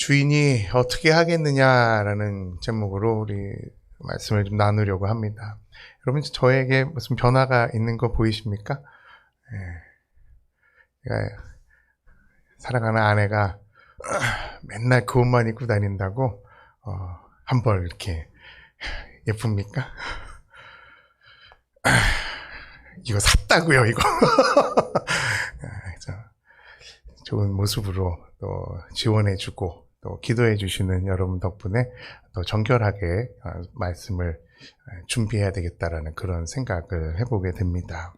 주인이 어떻게 하겠느냐라는 제목으로 우리 말씀을 좀 나누려고 합니다. 여러분, 저에게 무슨 변화가 있는 거 보이십니까? 사랑하는 아내가 맨날 그 옷만 입고 다닌다고 한 벌 이렇게 예쁩니까? 이거 샀다고요, 이거. 좋은 모습으로 또 지원해주고 또 기도해주시는 여러분 덕분에 또 정결하게 말씀을 준비해야 되겠다라는 그런 생각을 해보게 됩니다.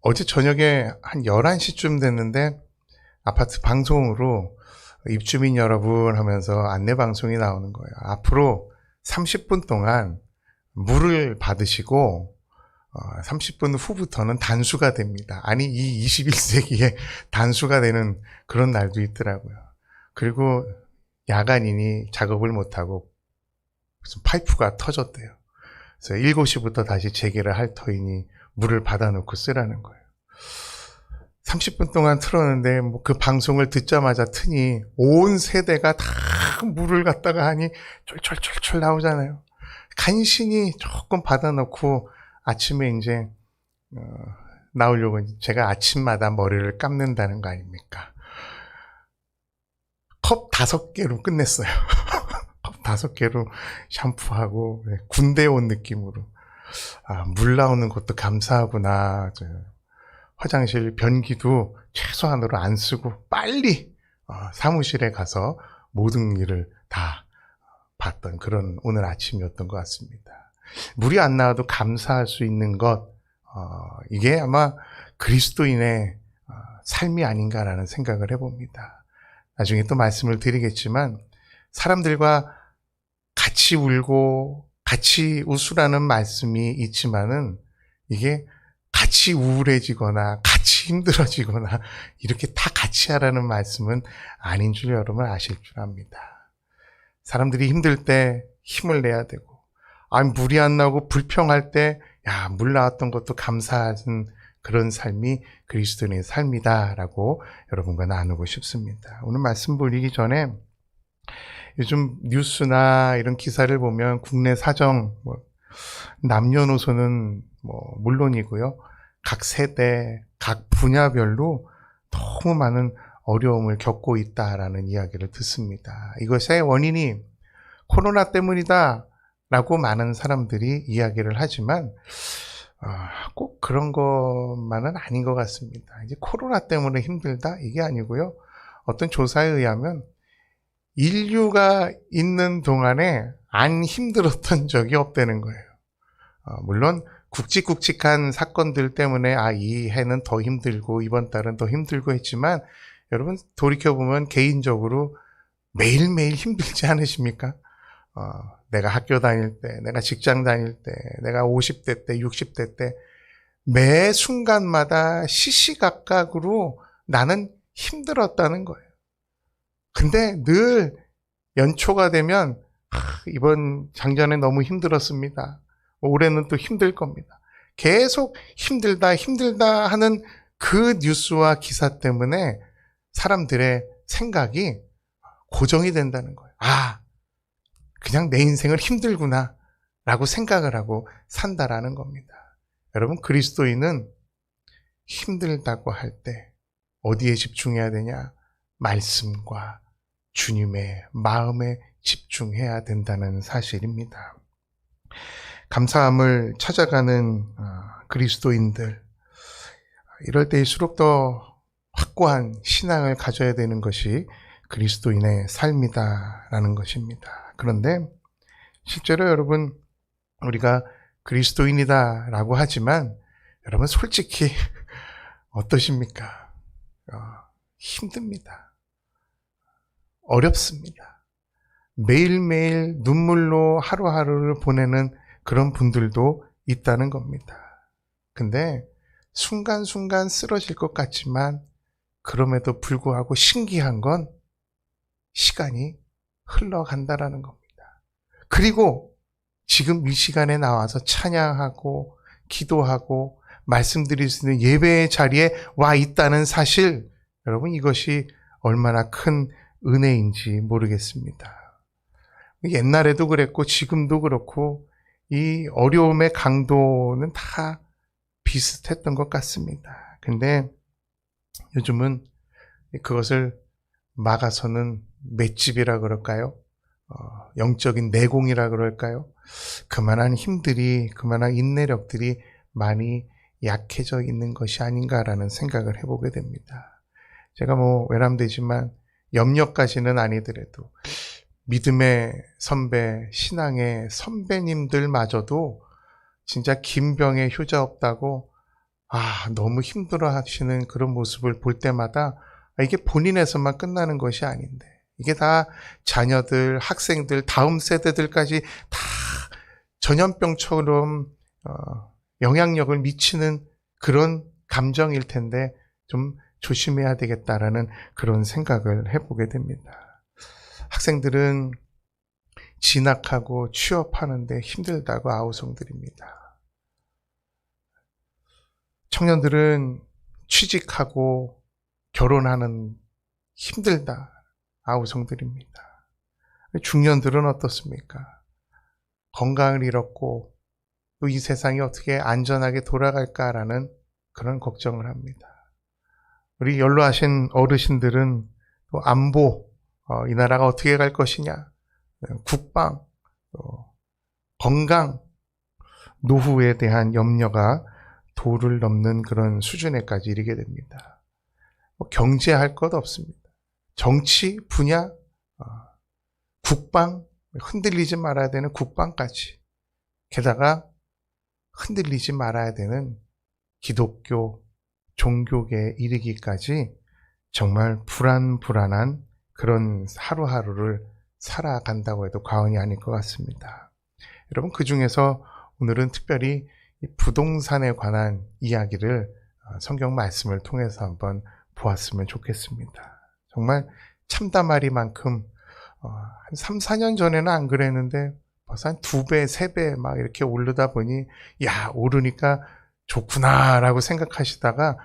어제 저녁에 한 11시쯤 됐는데 아파트 방송으로 입주민 여러분 하면서 안내 방송이 나오는 거예요. 앞으로 30분 동안 물을 받으시고 30분 후부터는 단수가 됩니다. 아니, 이 21세기에 단수가 되는 그런 날도 있더라고요. 그리고 야간이니 작업을 못하고 무슨 파이프가 터졌대요. 그래서 7시부터 다시 재개를 할 터이니 물을 받아놓고 쓰라는 거예요. 30분 동안 틀었는데 그 방송을 듣자마자 트니 온 세대가 다 물을 갖다가 하니 쫄쫄쫄쫄 나오잖아요. 간신히 조금 받아놓고 아침에 이제 나오려고 제가 아침마다 머리를 감는다는 거 아닙니까? 컵 5개로 끝냈어요. 컵 5개로 샴푸하고 군대 온 느낌으로 물 나오는 것도 감사하구나. 화장실 변기도 최소한으로 안 쓰고 빨리 사무실에 가서 모든 일을 다 봤던 그런 오늘 아침이었던 것 같습니다. 물이 안 나와도 감사할 수 있는 것, 이게 아마 그리스도인의 삶이 아닌가라는 생각을 해봅니다. 나중에 또 말씀을 드리겠지만 사람들과 같이 울고 같이 웃으라는 말씀이 있지만은 이게 같이 우울해지거나 같이 힘들어지거나 이렇게 다 같이 하라는 말씀은 아닌 줄 여러분 아실 줄 압니다. 사람들이 힘들 때 힘을 내야 되고 물이 안 나오고 불평할 때 물 나왔던 것도 감사하는 그런 삶이 그리스도인의 삶이다라고 여러분과 나누고 싶습니다. 오늘 말씀 보기 전에 요즘 뉴스나 이런 기사를 보면 국내 사정, 남녀노소는 물론이고요. 각 세대, 각 분야별로 너무 많은 어려움을 겪고 있다라는 이야기를 듣습니다. 이것의 원인이 코로나 때문이다 라고 많은 사람들이 이야기를 하지만 꼭 그런 것만은 아닌 것 같습니다. 이제 코로나 때문에 힘들다? 이게 아니고요. 어떤 조사에 의하면 인류가 있는 동안에 안 힘들었던 적이 없다는 거예요. 물론 굵직굵직한 사건들 때문에 이 해는 더 힘들고 이번 달은 더 힘들고 했지만 여러분 돌이켜보면 개인적으로 매일매일 힘들지 않으십니까? 내가 학교 다닐 때, 내가 직장 다닐 때, 내가 50대 때, 60대 때 매 순간마다 시시각각으로 나는 힘들었다는 거예요. 근데 늘 연초가 되면 이번 작년에 너무 힘들었습니다. 올해는 또 힘들 겁니다. 계속 힘들다 하는 그 뉴스와 기사 때문에 사람들의 생각이 고정이 된다는 거예요. 그냥 내 인생을 힘들구나 라고 생각을 하고 산다라는 겁니다. 여러분, 그리스도인은 힘들다고 할 때 어디에 집중해야 되냐? 말씀과 주님의 마음에 집중해야 된다는 사실입니다. 감사함을 찾아가는 그리스도인들, 이럴 때일수록 더 확고한 신앙을 가져야 되는 것이 그리스도인의 삶이다라는 것입니다. 그런데 실제로 여러분, 우리가 그리스도인이다라고 하지만 여러분 솔직히 어떠십니까? 힘듭니다. 어렵습니다. 매일매일 눈물로 하루하루를 보내는 그런 분들도 있다는 겁니다. 근데 순간순간 쓰러질 것 같지만 그럼에도 불구하고 신기한 건 시간이 흘러간다라는 겁니다. 그리고 지금 이 시간에 나와서 찬양하고 기도하고 말씀드릴 수 있는 예배의 자리에 와 있다는 사실, 여러분 이것이 얼마나 큰 은혜인지 모르겠습니다. 옛날에도 그랬고 지금도 그렇고 이 어려움의 강도는 다 비슷했던 것 같습니다. 근데 요즘은 그것을 막아서는 맷집이라 그럴까요? 영적인 내공이라 그럴까요? 그만한 힘들이, 그만한 인내력들이 많이 약해져 있는 것이 아닌가라는 생각을 해보게 됩니다. 제가 외람되지만 염려까지는 아니더라도 믿음의 선배, 신앙의 선배님들마저도 진짜 김병에 효자 없다고 너무 힘들어 하시는 그런 모습을 볼 때마다 이게 본인에서만 끝나는 것이 아닌데 이게 다 자녀들, 학생들, 다음 세대들까지 다 전염병처럼 영향력을 미치는 그런 감정일 텐데 좀 조심해야 되겠다라는 그런 생각을 해보게 됩니다. 학생들은 진학하고 취업하는데 힘들다고 아우성들입니다. 청년들은 취직하고 결혼하는 힘들다 아우성들입니다. 중년들은 어떻습니까? 건강을 잃었고 또 이 세상이 어떻게 안전하게 돌아갈까라는 그런 걱정을 합니다. 우리 연로하신 어르신들은 또 안보, 이 나라가 어떻게 갈 것이냐, 국방, 건강, 노후에 대한 염려가 도를 넘는 그런 수준에까지 이르게 됩니다. 경제할 것 없습니다. 정치, 분야, 국방, 흔들리지 말아야 되는 국방까지. 게다가 흔들리지 말아야 되는 기독교, 종교계에 이르기까지 정말 불안한 그런 하루하루를 살아간다고 해도 과언이 아닐 것 같습니다. 여러분, 그 중에서 오늘은 특별히 이 부동산에 관한 이야기를 성경 말씀을 통해서 한번 보았으면 좋겠습니다. 정말 참담하리만큼 한 3, 4년 전에는 안 그랬는데 벌써 한 2배, 3배 막 이렇게 오르다 보니 오르니까 좋구나라고 생각하시다가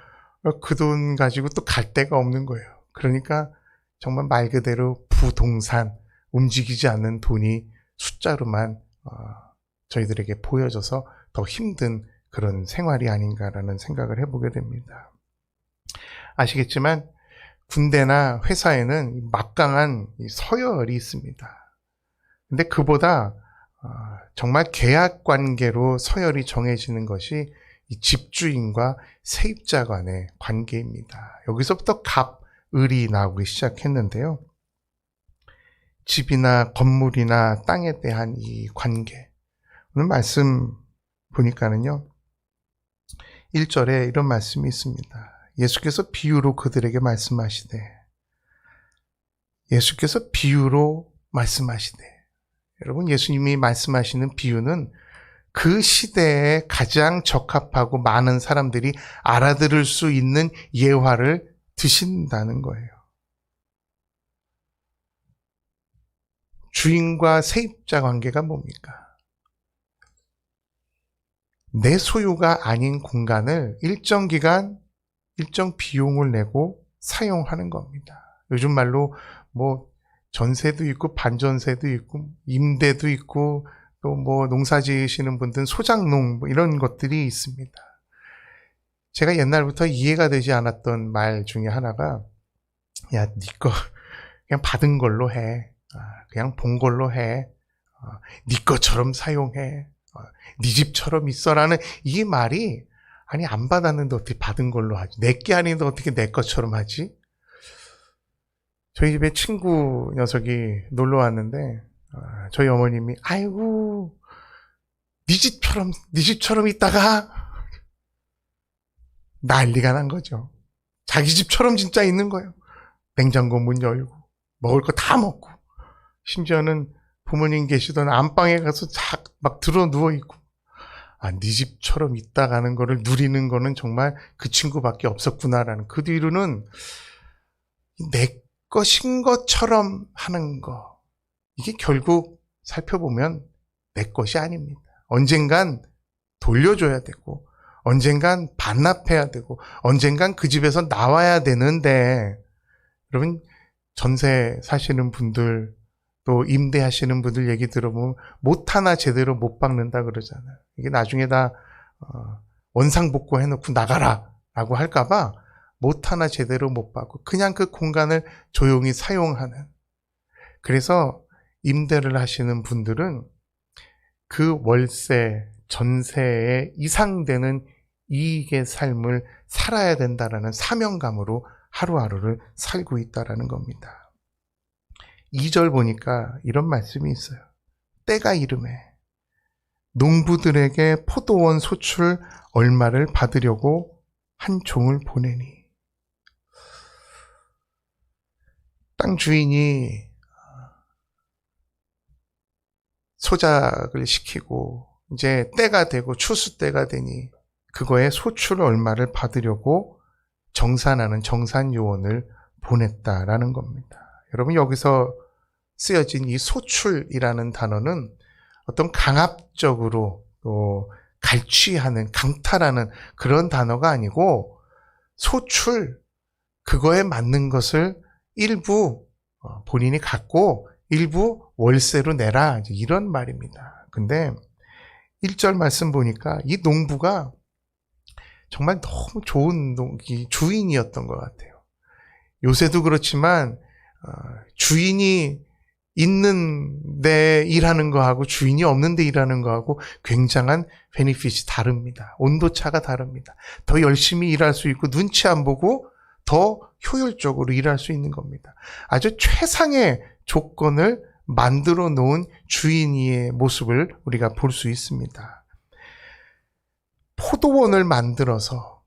그 돈 가지고 또 갈 데가 없는 거예요. 그러니까 정말 말 그대로 부동산, 움직이지 않는 돈이 숫자로만 저희들에게 보여져서 더 힘든 그런 생활이 아닌가라는 생각을 해보게 됩니다. 아시겠지만 군대나 회사에는 막강한 서열이 있습니다. 근데 그보다 정말 계약 관계로 서열이 정해지는 것이 이 집주인과 세입자 간의 관계입니다. 여기서부터 갑, 을이 나오기 시작했는데요. 집이나 건물이나 땅에 대한 이 관계. 오늘 말씀 보니까는요. 1절에 이런 말씀이 있습니다. 예수께서 비유로 그들에게 말씀하시되 여러분, 예수님이 말씀하시는 비유는 그 시대에 가장 적합하고 많은 사람들이 알아들을 수 있는 예화를 드신다는 거예요. 주인과 세입자 관계가 뭡니까? 내 소유가 아닌 공간을 일정 기간, 일정 비용을 내고 사용하는 겁니다. 요즘 말로 전세도 있고 반전세도 있고 임대도 있고 또 농사 지으시는 분들은 소장농 이런 것들이 있습니다. 제가 옛날부터 이해가 되지 않았던 말 중에 하나가 야, 네 거 그냥 받은 걸로 해. 그냥 본 걸로 해. 네 것처럼 사용해. 네 집처럼 있어라는 이 말이 아니 안 받았는데 어떻게 받은 걸로 하지? 내게 아닌데 어떻게 내 것처럼 하지? 저희 집에 친구 녀석이 놀러 왔는데 저희 어머님이 아이고 네 집처럼 있다가 난리가 난 거죠. 자기 집처럼 진짜 있는 거예요. 냉장고 문 열고 먹을 거 다 먹고 심지어는 부모님 계시던 안방에 가서 막 들어 누워 있고 네 집처럼 있다가는 거를 누리는 거는 정말 그 친구밖에 없었구나라는 그 뒤로는 내 것인 것처럼 하는 거 이게 결국 살펴보면 내 것이 아닙니다. 언젠간 돌려줘야 되고 언젠간 반납해야 되고 언젠간 그 집에서 나와야 되는데 여러분 전세 사시는 분들, 또 임대하시는 분들 얘기 들어보면 못 하나 제대로 못 박는다 그러잖아요. 이게 나중에 다 원상복구 해놓고 나가라 라고 할까봐 못 하나 제대로 못 박고 그냥 그 공간을 조용히 사용하는. 그래서 임대를 하시는 분들은 그 월세, 전세에 이상되는 이익의 삶을 살아야 된다라는 사명감으로 하루하루를 살고 있다라는 겁니다. 2절 보니까 이런 말씀이 있어요. 때가 이르매 농부들에게 포도원 소출 얼마를 받으려고 한 종을 보내니. 땅 주인이 소작을 시키고 이제 때가 되고 추수 때가 되니 그거에 소출 얼마를 받으려고 정산하는 정산요원을 보냈다라는 겁니다. 여러분, 여기서 쓰여진 이 소출이라는 단어는 어떤 강압적으로 또 갈취하는, 강탈하는 그런 단어가 아니고, 소출, 그거에 맞는 것을 일부 본인이 갖고 일부 월세로 내라, 이런 말입니다. 근데 1절 말씀 보니까 이 농부가 정말 너무 좋은 주인이었던 것 같아요. 요새도 그렇지만 주인이 있는 데 일하는 거하고 주인이 없는 데 일하는 거하고 굉장한 베니핏이 다릅니다. 온도차가 다릅니다. 더 열심히 일할 수 있고 눈치 안 보고 더 효율적으로 일할 수 있는 겁니다. 아주 최상의 조건을 만들어 놓은 주인의 모습을 우리가 볼 수 있습니다. 포도원을 만들어서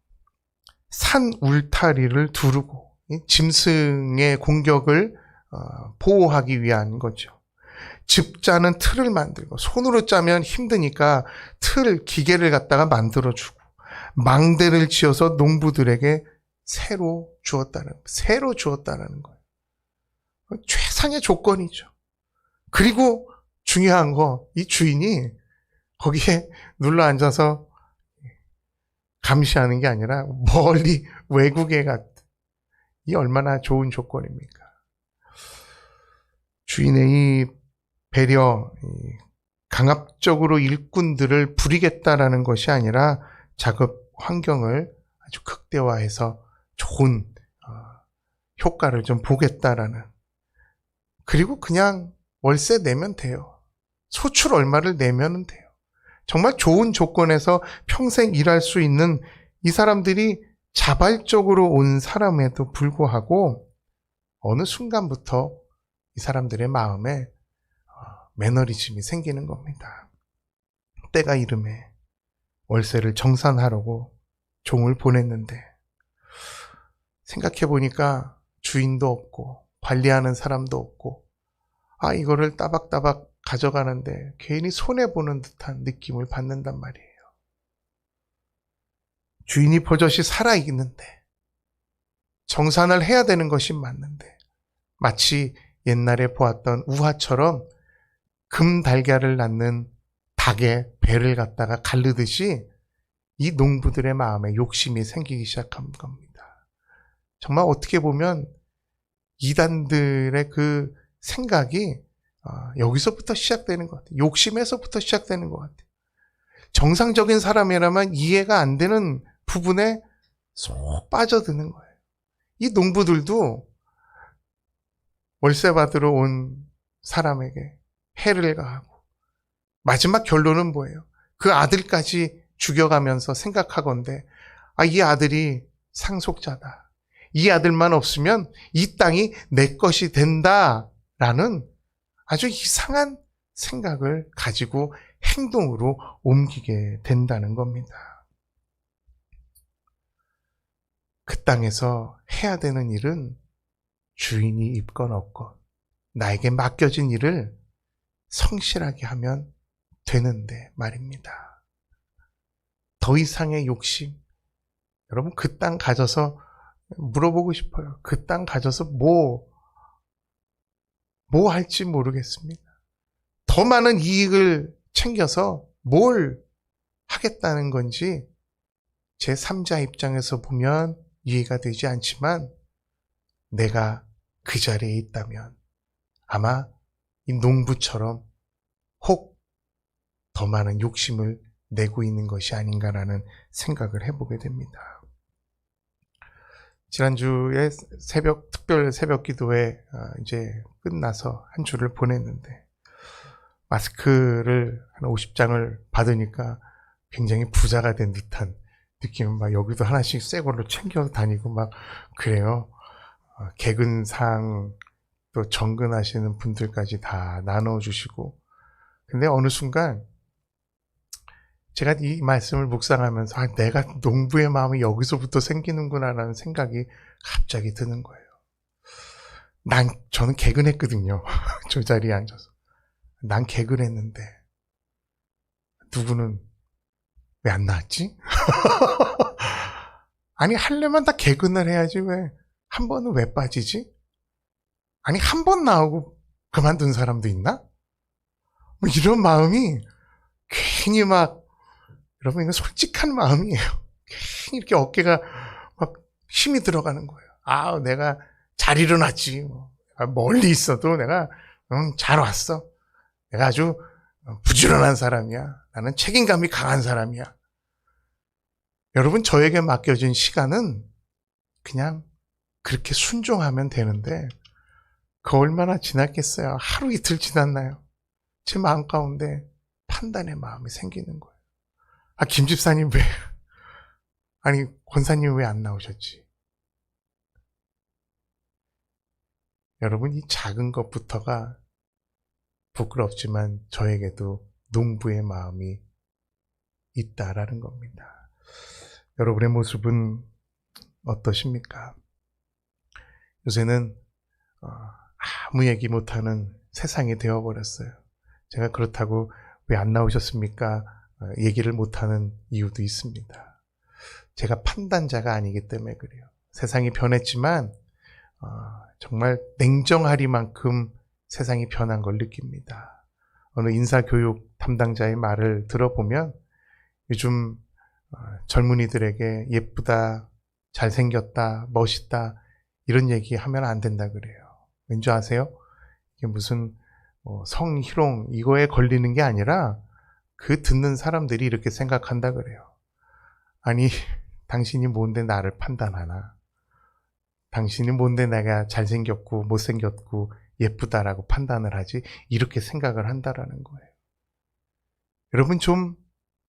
산 울타리를 두르고 짐승의 공격을 보호하기 위한 거죠. 집 짜는 틀을 만들고, 손으로 짜면 힘드니까 기계를 갖다가 만들어주고, 망대를 지어서 농부들에게 새로 주었다는 거예요. 최상의 조건이죠. 그리고 중요한 거, 이 주인이 거기에 눌러 앉아서 감시하는 게 아니라 멀리 외국에 갔다. 이 얼마나 좋은 조건입니까? 주인의 이 배려, 강압적으로 일꾼들을 부리겠다라는 것이 아니라 작업 환경을 아주 극대화해서 좋은 효과를 좀 보겠다라는. 그리고 그냥 월세 내면 돼요. 소출 얼마를 내면 돼요. 정말 좋은 조건에서 평생 일할 수 있는 이 사람들이 자발적으로 온 사람에도 불구하고 어느 순간부터 이 사람들의 마음에 매너리즘이 생기는 겁니다. 때가 이름에 월세를 정산하려고 종을 보냈는데, 생각해 보니까 주인도 없고 관리하는 사람도 없고, 이거를 따박따박 가져가는데 괜히 손해보는 듯한 느낌을 받는단 말이에요. 주인이 버젓이 살아있는데, 정산을 해야 되는 것이 맞는데, 마치 옛날에 보았던 우화처럼 금 달걀을 낳는 닭의 배를 갖다가 가르듯이 이 농부들의 마음에 욕심이 생기기 시작한 겁니다. 정말 어떻게 보면 이단들의 그 생각이 여기서부터 시작되는 것 같아요. 욕심에서부터 시작되는 것 같아요. 정상적인 사람이라면 이해가 안 되는 부분에 쏙 빠져드는 거예요. 이 농부들도 월세 받으러 온 사람에게 해를 가하고, 마지막 결론은 뭐예요? 그 아들까지 죽여가면서 생각하건대, 이 아들이 상속자다. 이 아들만 없으면 이 땅이 내 것이 된다라는 아주 이상한 생각을 가지고 행동으로 옮기게 된다는 겁니다. 그 땅에서 해야 되는 일은 주인이 있건 없건 나에게 맡겨진 일을 성실하게 하면 되는데 말입니다. 더 이상의 욕심, 여러분 그 땅 가져서 물어보고 싶어요. 그 땅 가져서 뭐 할지 모르겠습니다. 더 많은 이익을 챙겨서 뭘 하겠다는 건지 제 3자 입장에서 보면 이해가 되지 않지만, 내가 그 자리에 있다면 아마 이 농부처럼 혹 더 많은 욕심을 내고 있는 것이 아닌가라는 생각을 해보게 됩니다. 지난주에 특별 새벽 기도회 이제 끝나서 한 주를 보냈는데 마스크를 한 50장을 받으니까 굉장히 부자가 된 듯한 느낌은 막 여기도 하나씩 새 걸로 챙겨 다니고 막 그래요. 개근상 또 정근하시는 분들까지 다 나눠주시고 근데 어느 순간 제가 이 말씀을 묵상하면서 내가 농부의 마음이 여기서부터 생기는구나라는 생각이 갑자기 드는 거예요. 저는 개근했거든요. 저 자리에 앉아서. 난 개근했는데 누구는 왜 안 나왔지? 아니 하려면 다 개근을 해야지 왜 한 번은 왜 빠지지? 아니 한 번 나오고 그만둔 사람도 있나? 뭐 이런 마음이 괜히 막 여러분 이건 솔직한 마음이에요. 괜히 이렇게 어깨가 막 힘이 들어가는 거예요. 내가 잘 일어났지. 멀리 있어도 내가 잘 왔어. 내가 아주 부지런한 사람이야. 나는 책임감이 강한 사람이야. 여러분 저에게 맡겨진 시간은 그냥 그렇게 순종하면 되는데 그 얼마나 지났겠어요. 하루 이틀 지났나요? 제 마음 가운데 판단의 마음이 생기는 거예요. 김 집사님 아니 권사님 왜 안 나오셨지? 여러분 이 작은 것부터가 부끄럽지만 저에게도 농부의 마음이 있다라는 겁니다. 여러분의 모습은 어떠십니까? 요새는 아무 얘기 못하는 세상이 되어버렸어요. 제가 그렇다고 왜 안 나오셨습니까? 얘기를 못하는 이유도 있습니다. 제가 판단자가 아니기 때문에 그래요. 세상이 변했지만 정말 냉정하리만큼 세상이 변한 걸 느낍니다. 어느 인사교육 담당자의 말을 들어보면 요즘 젊은이들에게 예쁘다, 잘생겼다, 멋있다 이런 얘기하면 안 된다 그래요. 왠지 아세요? 이게 무슨 성희롱 이거에 걸리는 게 아니라 그 듣는 사람들이 이렇게 생각한다 그래요. 아니 당신이 뭔데 나를 판단하나? 당신이 뭔데 내가 잘생겼고 못생겼고 예쁘다라고 판단을 하지? 이렇게 생각을 한다라는 거예요. 여러분 좀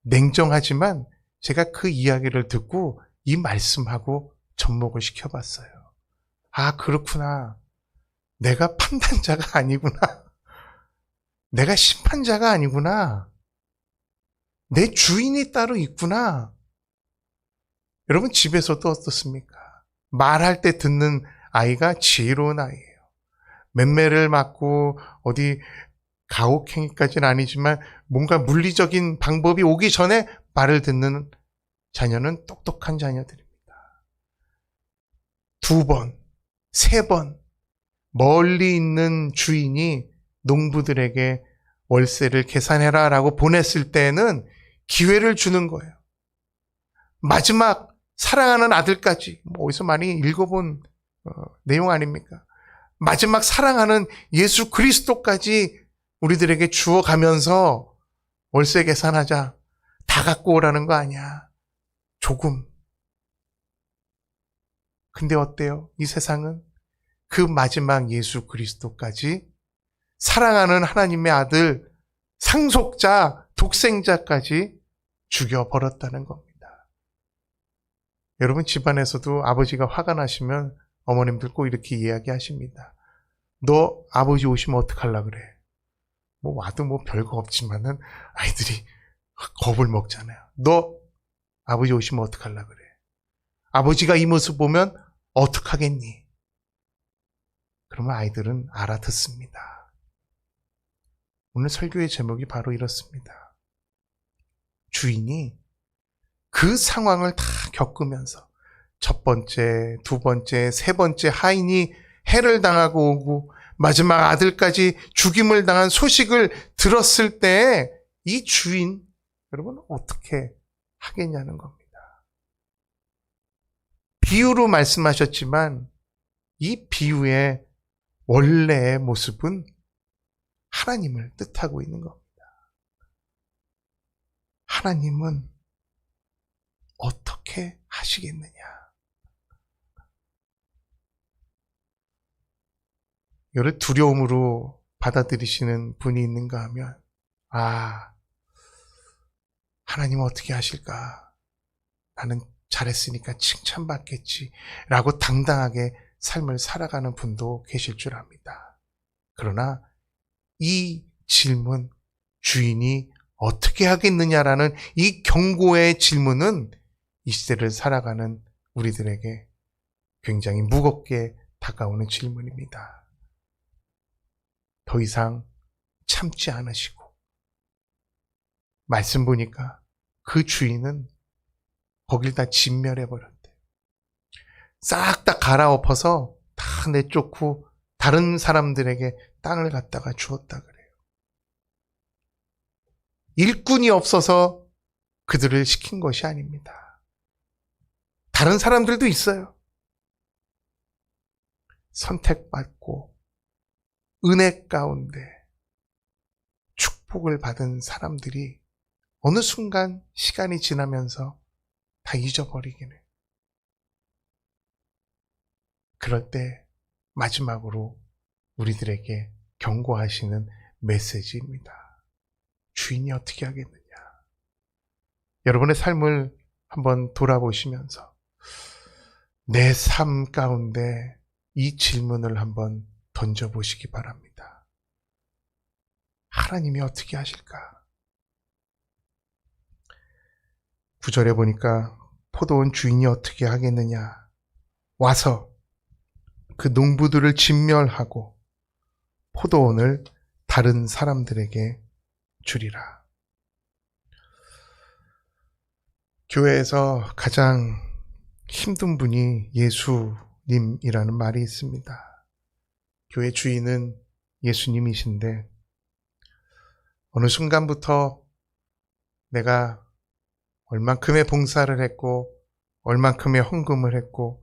냉정하지만 제가 그 이야기를 듣고 이 말씀하고 접목을 시켜봤어요. 그렇구나. 내가 판단자가 아니구나. 내가 심판자가 아니구나. 내 주인이 따로 있구나. 여러분 집에서도 어떻습니까? 말할 때 듣는 아이가 지혜로운 아이예요. 맴매를 맞고 어디 가혹행위까지는 아니지만 뭔가 물리적인 방법이 오기 전에 말을 듣는 자녀는 똑똑한 자녀들입니다. 2번, 3번 멀리 있는 주인이 농부들에게 월세를 계산해라 라고 보냈을 때는 기회를 주는 거예요. 마지막 사랑하는 아들까지 어디서 많이 읽어본 내용 아닙니까? 마지막 사랑하는 예수 그리스도까지 우리들에게 주어가면서 월세 계산하자. 다 갖고 오라는 거 아니야. 조금. 근데 어때요? 이 세상은 그 마지막 예수 그리스도까지 사랑하는 하나님의 아들 상속자 독생자까지 죽여버렸다는 겁니다. 여러분 집안에서도 아버지가 화가 나시면 어머님들 꼭 이렇게 이야기하십니다. 너 아버지 오시면 어떡하려고 그래? 와도 별거 없지만은 아이들이 겁을 먹잖아요. 너 아버지 오시면 어떡하려고 그래? 아버지가 이 모습 보면 어떡하겠니? 그러면 아이들은 알아듣습니다. 오늘 설교의 제목이 바로 이렇습니다. 주인이 그 상황을 다 겪으면서 첫 번째, 두 번째, 세 번째 하인이 해를 당하고 오고 마지막 아들까지 죽임을 당한 소식을 들었을 때 이 주인 여러분 어떻게 하겠냐는 겁니다. 비유로 말씀하셨지만 이 비유에 원래의 모습은 하나님을 뜻하고 있는 겁니다. 하나님은 어떻게 하시겠느냐? 이를 두려움으로 받아들이시는 분이 있는가 하면, 하나님은 어떻게 하실까? 나는 잘했으니까 칭찬받겠지 라고 당당하게 삶을 살아가는 분도 계실 줄 압니다. 그러나 이 질문, 주인이 어떻게 하겠느냐라는 이 경고의 질문은 이 시대를 살아가는 우리들에게 굉장히 무겁게 다가오는 질문입니다. 더 이상 참지 않으시고, 말씀 보니까 그 주인은 거길 다 진멸해버렸대. 싹 다 갈아엎어서 다 내쫓고 다른 사람들에게 땅을 갖다가 주었다 그래요. 일꾼이 없어서 그들을 시킨 것이 아닙니다. 다른 사람들도 있어요. 선택받고 은혜 가운데 축복을 받은 사람들이 어느 순간 시간이 지나면서 다 잊어버리긴 해요. 그럴 때 마지막으로 우리들에게 경고하시는 메시지입니다. 주인이 어떻게 하겠느냐? 여러분의 삶을 한번 돌아보시면서 내 삶 가운데 이 질문을 한번 던져보시기 바랍니다. 하나님이 어떻게 하실까? 9절에 보니까 포도원 주인이 어떻게 하겠느냐? 와서 그 농부들을 진멸하고 포도원을 다른 사람들에게 주리라. 교회에서 가장 힘든 분이 예수님이라는 말이 있습니다. 교회 주인은 예수님이신데 어느 순간부터 내가 얼만큼의 봉사를 했고 얼만큼의 헌금을 했고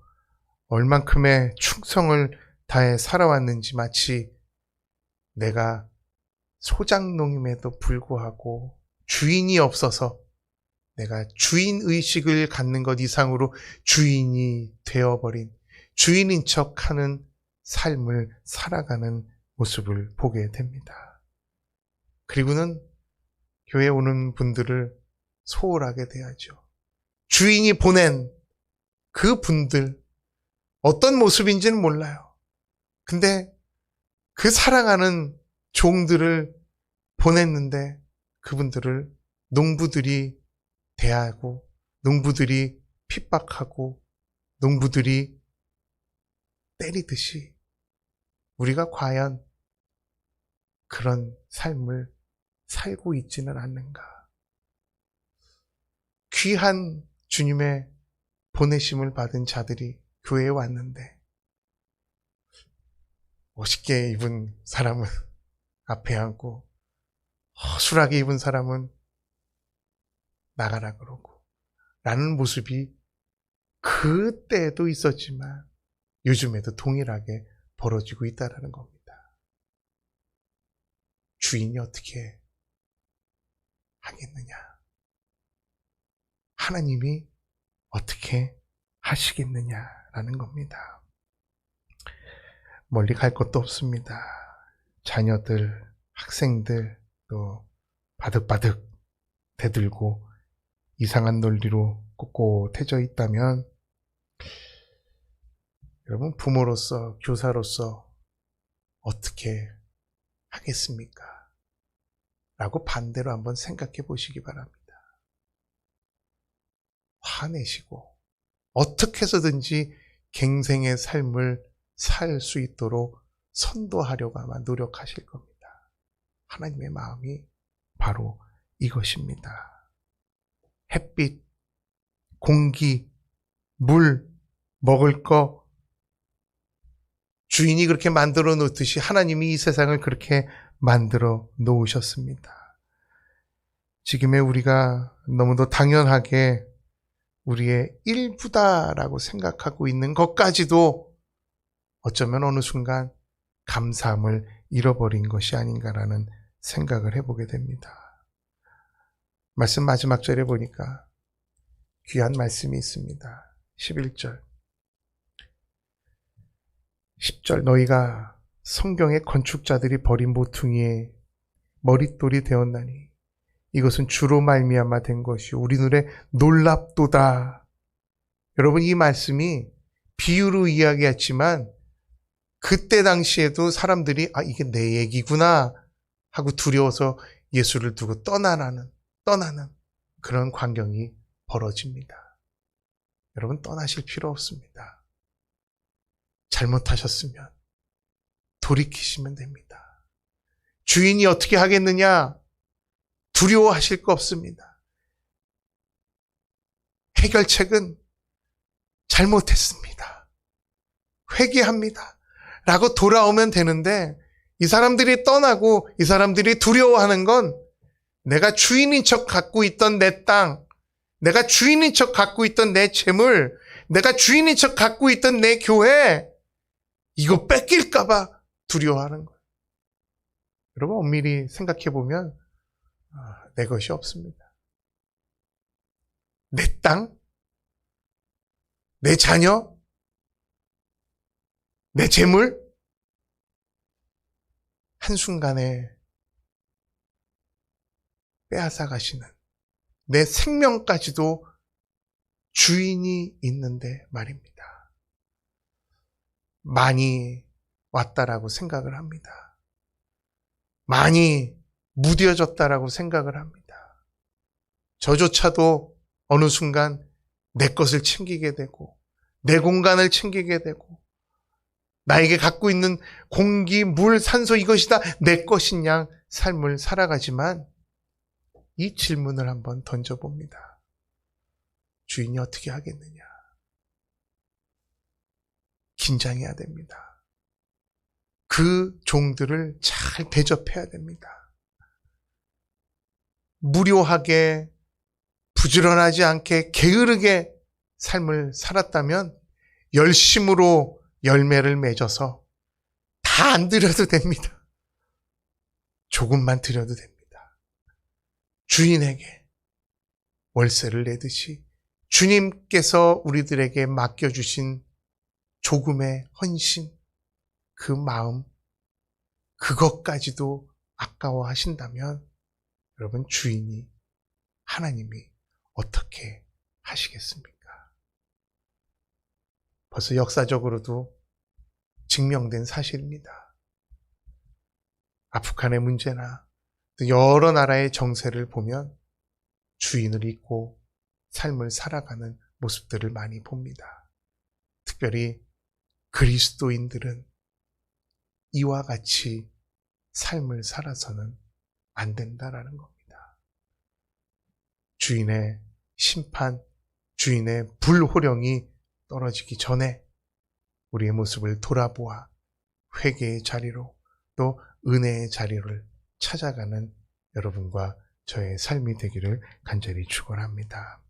얼만큼의 충성을 다해 살아왔는지 마치 내가 소장농임에도 불구하고 주인이 없어서 내가 주인의식을 갖는 것 이상으로 주인이 되어버린 주인인 척하는 삶을 살아가는 모습을 보게 됩니다. 그리고는 교회에 오는 분들을 소홀하게 대하죠. 주인이 보낸 그 분들 어떤 모습인지는 몰라요. 근데 그 사랑하는 종들을 보냈는데 그분들을 농부들이 대하고 농부들이 핍박하고 농부들이 때리듯이 우리가 과연 그런 삶을 살고 있지는 않는가? 귀한 주님의 보내심을 받은 자들이 교회에 왔는데 멋있게 입은 사람은 앞에 앉고 허술하게 입은 사람은 나가라 그러고 라는 모습이 그때도 있었지만 요즘에도 동일하게 벌어지고 있다는 겁니다. 주인이 어떻게 하겠느냐? 하나님이 어떻게 하시겠느냐라는 겁니다. 멀리 갈 것도 없습니다. 자녀들, 학생들 또 바득바득 대들고 이상한 논리로 꼿꼿해져 있다면 여러분 부모로서 교사로서 어떻게 하겠습니까? 라고 반대로 한번 생각해 보시기 바랍니다. 화내시고 어떻게 해서든지 갱생의 삶을 살 수 있도록 선도하려고 아마 노력하실 겁니다. 하나님의 마음이 바로 이것입니다. 햇빛, 공기, 물, 먹을 거 주인이 그렇게 만들어 놓듯이 하나님이 이 세상을 그렇게 만들어 놓으셨습니다. 지금의 우리가 너무도 당연하게 우리의 일부다라고 생각하고 있는 것까지도 어쩌면 어느 순간 감사함을 잃어버린 것이 아닌가라는 생각을 해보게 됩니다. 말씀 마지막 절에 보니까 귀한 말씀이 있습니다. 11절. 10절. 너희가 성경의 건축자들이 버린 모퉁이에 머릿돌이 되었나니 이것은 주로 말미암아 된 것이 우리 눈에 놀랍도다. 여러분, 이 말씀이 비유로 이야기했지만 그때 당시에도 사람들이 이게 내 얘기구나 하고 두려워서 예수를 두고 떠나는 그런 광경이 벌어집니다. 여러분, 떠나실 필요 없습니다. 잘못하셨으면 돌이키시면 됩니다. 주인이 어떻게 하겠느냐? 두려워하실 거 없습니다. 해결책은 잘못했습니다. 회개합니다. 라고 돌아오면 되는데, 이 사람들이 떠나고 이 사람들이 두려워하는 건 내가 주인인 척 갖고 있던 내 땅, 내가 주인인 척 갖고 있던 내 재물, 내가 주인인 척 갖고 있던 내 교회, 이거 뺏길까봐 두려워하는 거예요. 여러분, 엄밀히 생각해보면 내 것이 없습니다. 내 땅, 내 자녀, 내 재물, 한순간에 빼앗아 가시는 내 생명까지도 주인이 있는데 말입니다. 많이 왔다라고 생각을 합니다. 많이 무뎌졌다라고 생각을 합니다. 저조차도 어느 순간 내 것을 챙기게 되고 내 공간을 챙기게 되고 나에게 갖고 있는 공기, 물, 산소 이것이 다 내 것인 양 삶을 살아가지만 이 질문을 한번 던져봅니다. 주인이 어떻게 하겠느냐? 긴장해야 됩니다. 그 종들을 잘 대접해야 됩니다. 무료하게, 부지런하지 않게, 게으르게 삶을 살았다면 열심으로 열매를 맺어서 다 안 드려도 됩니다. 조금만 드려도 됩니다. 주인에게 월세를 내듯이 주님께서 우리들에게 맡겨주신 조금의 헌신, 그 마음, 그것까지도 아까워하신다면 여러분, 주인이, 하나님이 어떻게 하시겠습니까? 벌써 역사적으로도 증명된 사실입니다. 아프간의 문제나 여러 나라의 정세를 보면 주인을 잊고 삶을 살아가는 모습들을 많이 봅니다. 특별히 그리스도인들은 이와 같이 삶을 살아서는 안 된다라는 겁니다. 주인의 심판, 주인의 불호령이 떨어지기 전에 우리의 모습을 돌아보아 회개의 자리로 또 은혜의 자리를 찾아가는 여러분과 저의 삶이 되기를 간절히 축원합니다.